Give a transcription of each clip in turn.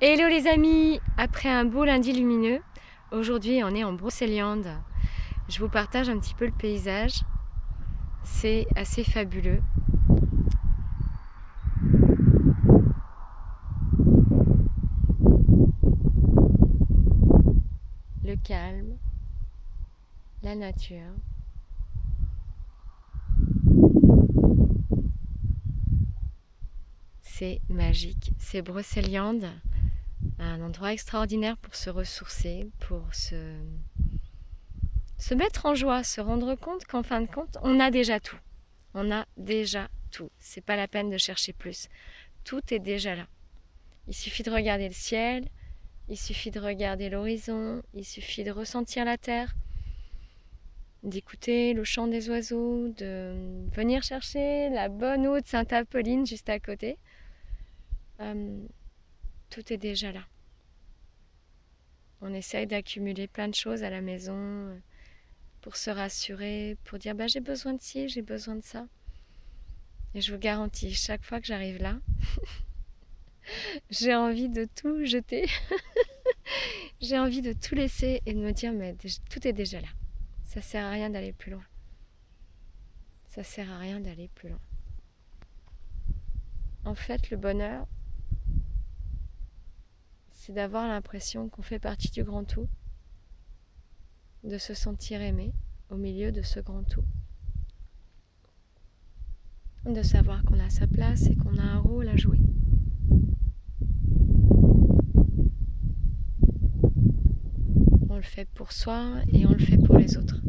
Hello les amis! Après un beau lundi lumineux, aujourd'hui on est en Brocéliande. Je vous partage un petit peu le paysage. C'est assez fabuleux. Le calme, la nature. C'est magique. C'est Brocéliande, un endroit extraordinaire pour se ressourcer, pour se mettre en joie, se rendre compte qu'en fin de compte, on a déjà tout. On a déjà tout. C'est pas la peine de chercher plus. Tout est déjà là. Il suffit de regarder le ciel, il suffit de regarder l'horizon, il suffit de ressentir la terre, d'écouter le chant des oiseaux, de venir chercher la bonne eau de Sainte-Apolline juste à côté. Tout est déjà là. On essaye d'accumuler plein de choses à la maison pour se rassurer, pour dire j'ai besoin de ci, j'ai besoin de ça. Et je vous garantis, chaque fois que j'arrive là, j'ai envie de tout jeter. J'ai envie de tout laisser et de me dire mais tout est déjà là. Ça sert à rien d'aller plus loin. Ça sert à rien d'aller plus loin. En fait, le bonheur, c'est d'avoir l'impression qu'on fait partie du grand tout, de se sentir aimé au milieu de ce grand tout, de savoir qu'on a sa place et qu'on a un rôle à jouer. On le fait pour soi et on le fait pour les autres.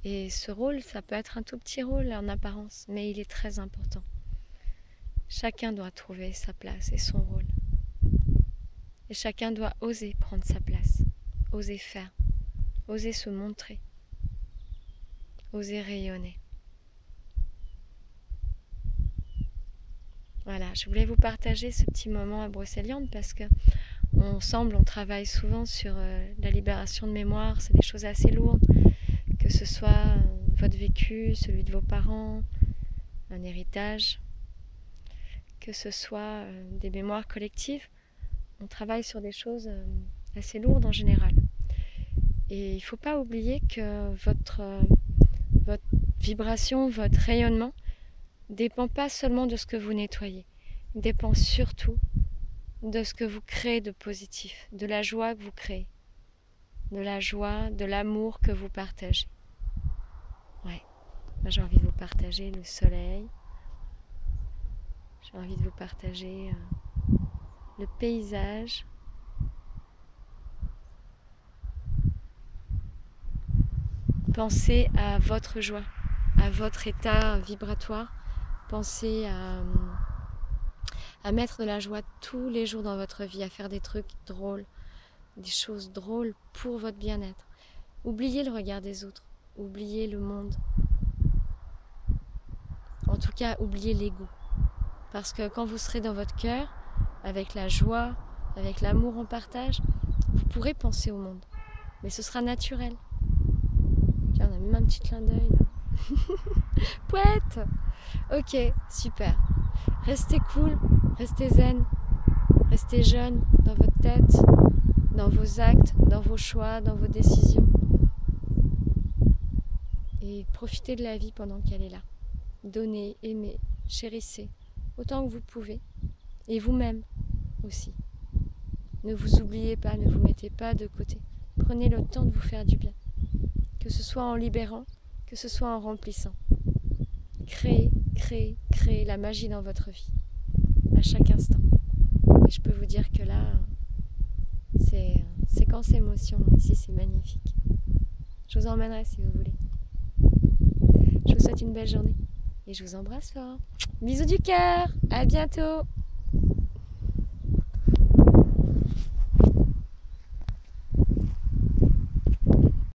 Et ce rôle, ça peut être un tout petit rôle en apparence, mais il est très important. Chacun doit trouver sa place et son rôle. Et chacun doit oser prendre sa place, oser faire, oser se montrer, oser rayonner. Voilà, je voulais vous partager ce petit moment à Brocéliande parce que on travaille souvent sur la libération de mémoire, c'est des choses assez lourdes, que ce soit votre vécu, celui de vos parents, un héritage, que ce soit des mémoires collectives. On travaille sur des choses assez lourdes en général. Et il ne faut pas oublier que votre vibration, votre rayonnement ne dépend pas seulement de ce que vous nettoyez. Il dépend surtout de ce que vous créez de positif, de la joie que vous créez, de la joie, de l'amour que vous partagez. Ouais, moi j'ai envie de vous partager le soleil, j'ai envie de vous partager le paysage. Pensez à votre joie, à votre état vibratoire. Pensez à mettre de la joie tous les jours dans votre vie, à faire des trucs drôles, des choses drôles pour votre bien-être. Oubliez le regard des autres, oubliez le monde. En tout cas, oubliez l'ego. Parce que quand vous serez dans votre cœur, avec la joie, avec l'amour en partage, vous pourrez penser au monde. Mais ce sera naturel. Tiens, on a même un petit clin d'œil là. Pouette! Ok, super. Restez cool, restez zen, restez jeune dans votre tête, dans vos actes, dans vos choix, dans vos décisions. Et profitez de la vie pendant qu'elle est là. Donnez, aimez, chérissez, autant que vous pouvez. Et vous-même aussi. Ne vous oubliez pas, ne vous mettez pas de côté. Prenez le temps de vous faire du bien. Que ce soit en libérant, que ce soit en remplissant. Créez, créez, créez la magie dans votre vie. À chaque instant. Et je peux vous dire que là, c'est séquence émotion. Ici, c'est magnifique. Je vous emmènerai si vous voulez. Je vous souhaite une belle journée. Et je vous embrasse fort. Bisous du cœur. À bientôt.